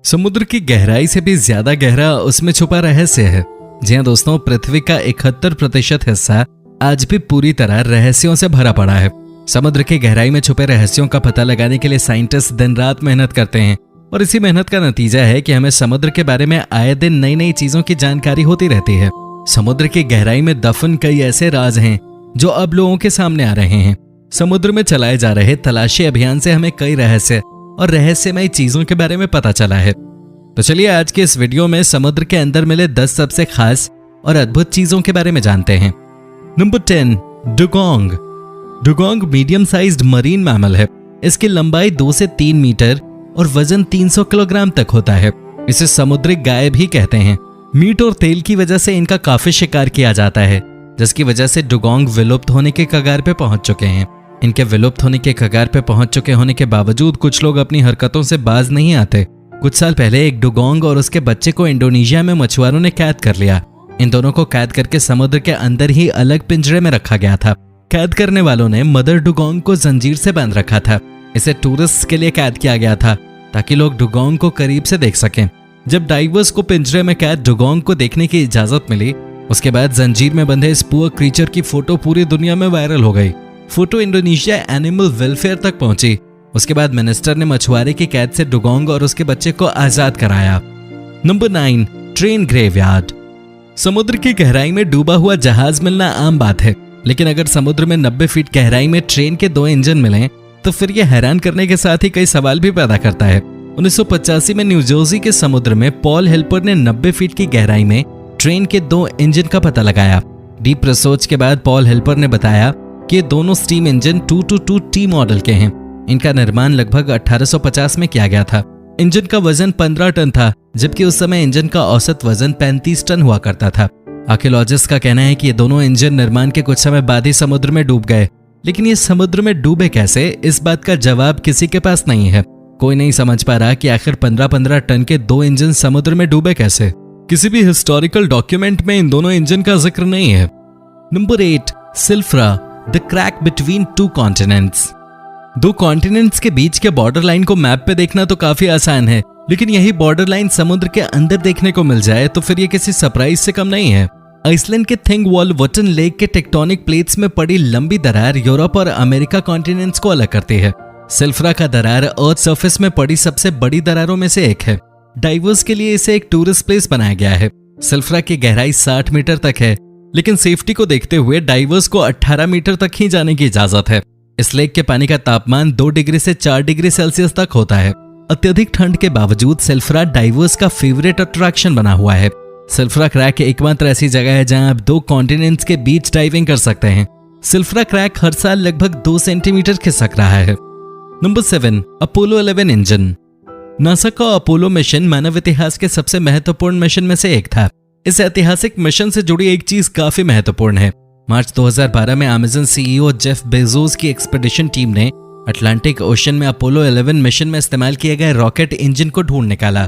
समुद्र की गहराई से भी ज्यादा गहरा उसमें छुपा रहस्य है। जी हाँ दोस्तों, पृथ्वी का 71% हिस्सा आज भी पूरी तरह रहस्यों से भरा पड़ा है। समुद्र की गहराई में छुपे रहस्यों का पता लगाने के लिए साइंटिस्ट दिन रात मेहनत करते हैं और इसी मेहनत का नतीजा है कि हमें समुद्र के बारे में आए दिन नई नई चीजों की जानकारी होती रहती है। समुद्र की गहराई में दफन कई ऐसे राज हैं जो अब लोगों के सामने आ रहे हैं। समुद्र में चलाए जा रहे तलाशी अभियान से हमें कई रहस्य और रहस्यमय चीजों के बारे में पता चला है। तो चलिए आज के इस वीडियो में समुद्र के अंदर मिले 10 सबसे खास और अद्भुत चीजों के बारे में जानते हैं। Number 10, dugong. Dugong medium sized marine mammal है। इसकी लंबाई 2 से 3 मीटर और वजन 300 किलोग्राम तक होता है। इसे समुद्री गाय भी कहते हैं। मीट और तेल की वजह से इनका काफी शिकार किया जाता है, जिसकी वजह से डुगोंग विलुप्त होने के कगार पे पहुंच चुके हैं। इनके विलुप्त होने के कगार पे पहुंच चुके होने के बावजूद कुछ लोग अपनी हरकतों से बाज नहीं आते। कुछ साल पहले एक डुगोंग और उसके बच्चे को इंडोनेशिया में मछुआरों ने कैद कर लिया। इन दोनों को कैद करके समुद्र के अंदर ही अलग पिंजरे में रखा गया था। कैद करने वालों ने मदर डुगोंग को जंजीर से बांध रखा था। इसे टूरिस्ट के लिए कैद किया गया था ताकि लोग डुगोंग को करीब से देख सकें। जब डाइवर्स को पिंजरे में कैद डुगोंग को देखने की इजाजत मिली, उसके बाद जंजीर में बंधे इस पुअर क्रीचर की फोटो पूरी दुनिया में वायरल हो गई। फोटो इंडोनेशिया एनिमल वेलफेयर तक पहुंची। उसके बाद मिनिस्टर ने मछुआरे की कैद से डुगोंग और उसके बच्चे को आजाद कराया। Number 9, train graveyard. समुद्र की गहराई में डूबा हुआ जहाज मिलना आम बात है, लेकिन अगर समुद्र में 90 फीट गहराई में ट्रेन के 2 इंजन मिलें तो फिर यह हैरान करने के साथ ही कई सवाल भी पैदा करता है। 1985 में न्यू जर्सी के समुद्र में पॉल हेल्पर ने 90 फीट की गहराई में ट्रेन के 2 इंजन का पता लगाया। डीप रिसर्च के बाद पॉल हेल्पर ने बताया कि दोनों स्टीम इंजन 222T मॉडल के हैं। इनका निर्माण लगभग 1850 में किया गया था। इंजन का वजन 15 टन था, जबकि उस समय इंजन का औसत वजन 35 टन हुआ करता था। आर्कियोलॉजिस्ट का कहना है कि ये दोनों इंजन निर्माण के कुछ समय बाद ही समुद्र में डूब गए, लेकिन ये समुद्र में डूबे कैसे, इस बात का जवाब किसी के पास नहीं है। कोई नहीं समझ पा रहा कि आखिर 15-15 टन के 2 इंजन समुद्र में डूबे कैसे। किसी भी हिस्टोरिकल डॉक्यूमेंट में इन दोनों इंजन का जिक्र नहीं है। Number 8, Silfra, the crack between 2 continents. 2 continents के बीच के बॉर्डर लाइन को मैप पे देखना तो काफी आसान है, लेकिन यही बॉर्डर लाइन समुद्र के अंदर देखने को मिल जाए तो फिर ये किसी सरप्राइज से कम नहीं है। आइसलैंड के थिंगवॉल्वटन लेक के टेक्टोनिक प्लेट्स में पड़ी लंबी दरार यूरोप और अमेरिका कॉन्टिनेंट्स को अलग करती है। सिल्फ्रा का दरार अर्थ सरफेस में पड़ी सबसे बड़ी दरारों में से एक है। डाइवर्स के लिए इसे एक टूरिस्ट प्लेस बनाया गया है। सिल्फ्रा की गहराई 60 मीटर तक है, लेकिन सेफ्टी को देखते हुए डाइवर्स को 18 मीटर तक ही जाने की इजाजत है। इस लेक के पानी का तापमान 2 डिग्री से 4 डिग्री सेल्सियस तक होता है। अत्यधिक ठंड के बावजूद सिल्फ्रा डाइवर्स का फेवरेट अट्रैक्शन बना हुआ है। सिल्फ्रा क्रैक एकमात्र ऐसी जगह है जहां आप 2 कॉन्टिनेंट्स के बीच डाइविंग कर सकते हैं। सिल्फ्रा क्रैक हर साल लगभग 2 सेंटीमीटर खिसक रहा है। Number 7, Apollo 11 engine. नासा का अपोलो मिशन मानव इतिहास के सबसे महत्वपूर्ण मिशन में से एक था। इस ऐतिहासिक मिशन से जुड़ी एक चीज काफी महत्वपूर्ण है। मार्च 2012 में अमेज़न सीईओ जेफ बेजोस की एक्सपेडिशन टीम ने अटलांटिक ओशन में अपोलो 11 मिशन में इस्तेमाल किए गए रॉकेट इंजन को ढूंढ निकाला।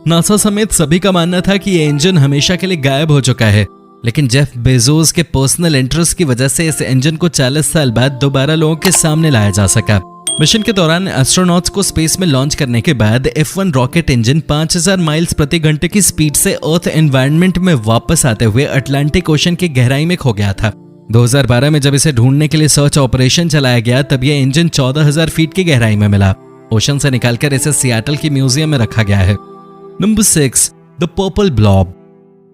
नासा समेत सभी का मानना था कि यह इंजन हमेशा के लिए गायब हो चुका है, लेकिन जेफ बेजोस के पर्सनल इंटरेस्ट की वजह से इस इंजन को 40 साल बाद दोबारा लोगों के सामने लाया जा सका। मिशन के दौरान एस्ट्रोनॉट्स को स्पेस में लॉन्च करने के बाद F1 रॉकेट इंजन 5000 माइल्स प्रति घंटे की स्पीड से अर्थ एनवायरनमेंट में वापस आते हुए अटलांटिक ओशन की गहराई में खो गया था। 2012 में जब इसे ढूंढने के लिए सर्च ऑपरेशन चलाया गया तब यह इंजन 14000 फीट की गहराई में मिला। ओशन से निकालकर इसे सियाटल की म्यूजियम में रखा गया है। Number 6, the purple blob.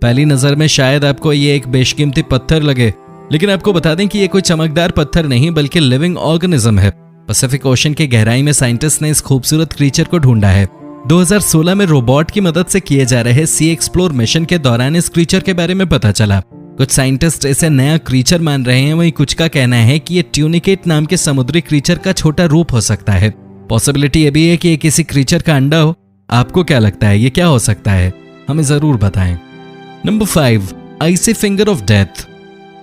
पहली नजर में शायद आपको ये एक बेशकीमती पत्थर लगे, लेकिन आपको बता दें कि ये कोई चमकदार पत्थर नहीं बल्कि लिविंग ऑर्गेनिज्म है। पैसिफिक ओशन की गहराई में साइंटिस्ट ने इस खूबसूरत क्रीचर को ढूंढा है। 2016 में रोबोट की मदद से किए जा रहे सी एक्सप्लोर मिशन के दौरान इस क्रीचर के बारे में पता चला। कुछ साइंटिस्ट इसे नया क्रीचर मान रहे हैं, वहीं कुछ का कहना है कि ये ट्यूनिकेट नाम के समुद्री क्रीचर का छोटा रूप हो सकता है। पॉसिबिलिटी ये भी है कि ये किसी क्रीचर का अंडा हो। आपको क्या लगता है, ये क्या हो सकता है? हमें जरूर बताएं। Number 5, icy finger of death.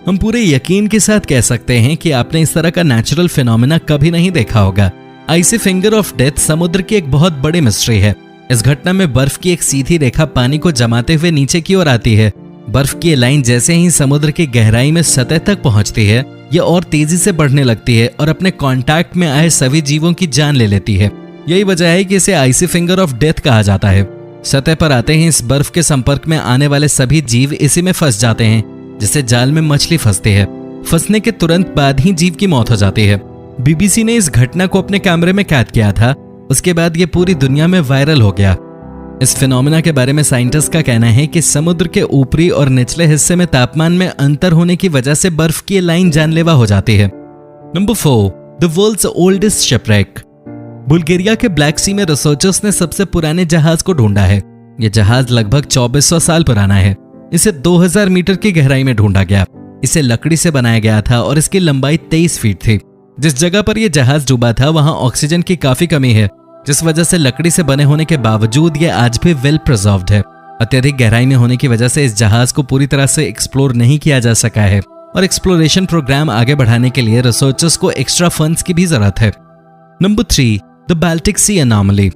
हम पूरे यकीन के साथ कह सकते हैं कि आपने इस तरह का नेचुरल फिनोमेना कभी नहीं देखा होगा। आइसी फिंगर ऑफ डेथ समुद्र की एक बहुत बड़ी मिस्ट्री है। इस घटना में बर्फ की एक सीधी रेखा पानी को जमाते हुए नीचे की ओर आती है। बर्फ की लाइन जैसे ही समुद्र की गहराई में सतह तक पहुंचती है, यह और तेजी से बढ़ने लगती है और अपने कांटेक्ट में आए सभी जीवों की जान ले लेती है। यही वजह है कि इसे आइसी फिंगर ऑफ डेथ कहा जाता है। सतह पर आते ही इस बर्फ के संपर्क में आने वाले सभी जीव इसी में फंस जाते हैं, जिससे जाल में मछली फंसती है। फंसने के तुरंत बाद ही जीव की मौत हो जाती है। बीबीसी ने इस घटना को अपने कैमरे में कैद किया था। उसके बाद ये पूरी दुनिया में वायरल हो गया। इस फिनोमेना के बारे में साइंटिस्ट का कहना है कि समुद्र के ऊपरी और निचले हिस्से में तापमान में अंतर होने की वजह से बर्फ की लाइन जानलेवा हो जाती है। Number 4, the world's oldest shipwreck. Bulgaria के ब्लैक सी में रिसर्चर्स ने सबसे पुराने जहाज को ढूंढा है। यह जहाज लगभग 2400 साल पुराना है। इसे 2000 मीटर की गहराई में ढूंढा गया। इसे लकड़ी से बनाया गया था और इसकी लंबाई 23 फीट थी। जिस जगह पर यह जहाज डूबा था वहां ऑक्सीजन की काफी कमी है, जिस वजह से लकड़ी से बने होने के बावजूद ये आज भी वेल प्रिजर्व्ड है। अत्यधिक गहराई में होने की वजह से इस जहाज को पूरी तरह से एक्सप्लोर नहीं किया जा सका है और एक्सप्लोरेशन प्रोग्राम आगे बढ़ाने के लिए रिसर्चर्स को एक्स्ट्रा फंड्स की भी जरूरत है। Number 3, the Baltic Sea anomaly.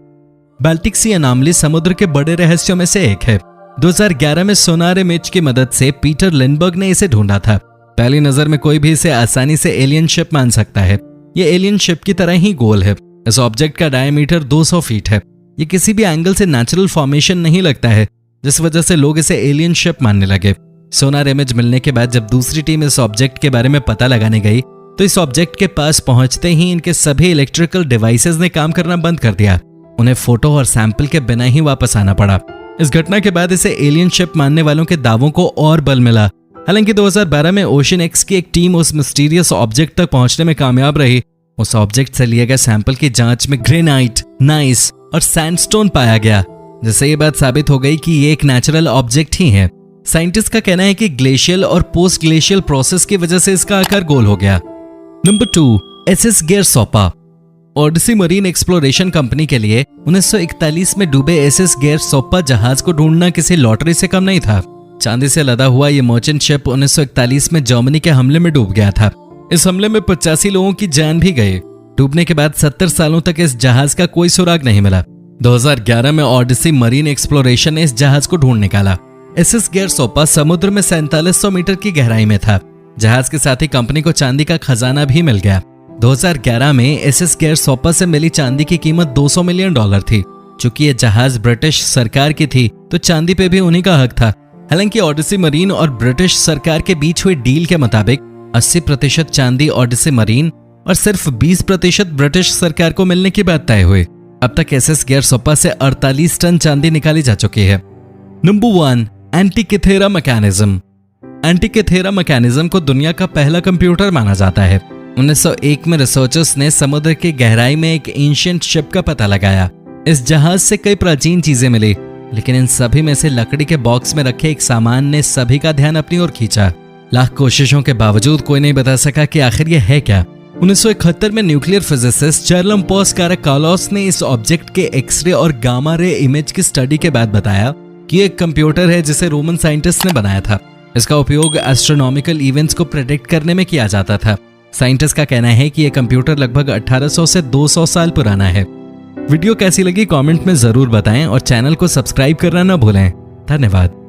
Baltic Sea anomaly समुद्र के बड़े रहस्यों में से एक है। 2011 में सोनार इमेज की मदद से पीटर लिंडबर्ग ने इसे ढूंढा था। पहली नजर में कोई भी इसे आसानी से एलियन शिप मान सकता है। ये एलियन शिप की तरह ही गोल है। इस ऑब्जेक्ट का डायमीटर 200 फीट है। ये किसी भी एंगल से नेचुरल फॉर्मेशन नहीं लगता है, जिस वजह से लोग इसे एलियन शिप मानने लगे। सोनार इमेज मिलने के बाद जब दूसरी टीम इस ऑब्जेक्ट के बारे में पता लगाने गई तो इस ऑब्जेक्ट के पास पहुंचते ही इनके सभी इलेक्ट्रिकल डिवाइसेस ने काम करना बंद कर दिया। उन्हें फोटो और सैंपल के बिना ही वापस आना पड़ा। इस घटना के बाद इसे एलियन शिप मानने वालों के दावों को और बल मिला। हालांकि 2012 में ओशन एक्स की एक टीम उस मिस्टीरियस ऑब्जेक्ट तक पहुंचने में कामयाब रही। उस ऑब्जेक्ट से लिए गए सैंपल की जांच में ग्रेनाइट, नाइस और सैंडस्टोन पाया गया, जिससे ये बात साबित हो गई कि ये एक नेचुरल ऑब्जेक्ट ही है। साइंटिस्ट का कहना है कि ग्लेशियल और पोस्ट ग्लेशियल प्रोसेस की वजह से इसका आकार गोल हो गया। Number 2, SS Gairsoppa. Odyssey Marine Exploration company के लिए 1941 में डूबे एसएस गेरसोपा जहाज को ढूंढना किसी लॉटरी से कम नहीं था। चांदी से लदा हुआ ये मर्चेंट शिप 1941 में जर्मनी के हमले में डूब गया था। इस हमले में 85 लोगों की जान भी गई। डूबने के बाद 70 सालों तक इस जहाज का कोई सुराग नहीं मिला। 2011 में ओडिसी मरीन एक्सप्लोरेशन ने इस जहाज को ढूंढ निकाला। एसएस गेरसोपा समुद्र में 4700 मीटर की गहराई में था। जहाज के साथ ही कंपनी को चांदी का खजाना भी मिल गया। 2011 में एसएस गेरसोपा से मिली चांदी की कीमत $200 मिलियन थी। चूंकि ये जहाज ब्रिटिश सरकार की थी तो चांदी पे भी उन्हीं का हक था। हालांकि ओडिसी मरीन और ब्रिटिश सरकार के बीच हुई डील के मुताबिक 80% चांदी ओडिसी मरीन और सिर्फ 20% ब्रिटिश सरकार को मिलने की बात तय हुई। अब तक एसएस गेरसोपा से 48 टन चांदी निकाली जा चुकी है। Number 1, Antikythera mechanism. Antikythera mechanism को दुनिया का पहला कंप्यूटर माना जाता है। 1901 में रिसर्चर्स ने समुद्र की गहराई में एक एंशिएंट शिप का पता लगाया। इस जहाज से कई प्राचीन चीजें मिली, लेकिन इन सभी में से लकड़ी के बॉक्स में रखे एक सामान ने सभी का ध्यान अपनी ओर खींचा। लाख कोशिशों के बावजूद कोई नहीं बता सका कि आखिर यह है क्या। 1971 में न्यूक्लियर फिजिसिस्ट चार्लम्पोस काराकालोस ने इस ऑब्जेक्ट के एक्सरे और गामा रे इमेज की स्टडी के बाद बताया कि एक कंप्यूटर है जिसे रोमन साइंटिस्ट ने बनाया था। इसका उपयोग एस्ट्रोनॉमिकल इवेंट्स को प्रेडिक्ट करने में किया जाता था। साइंटिस्ट का कहना है कि यह कंप्यूटर लगभग 1800 से 200 साल पुराना है। वीडियो कैसी लगी कमेंट में जरूर बताएं और चैनल को सब्सक्राइब करना न भूलें। धन्यवाद।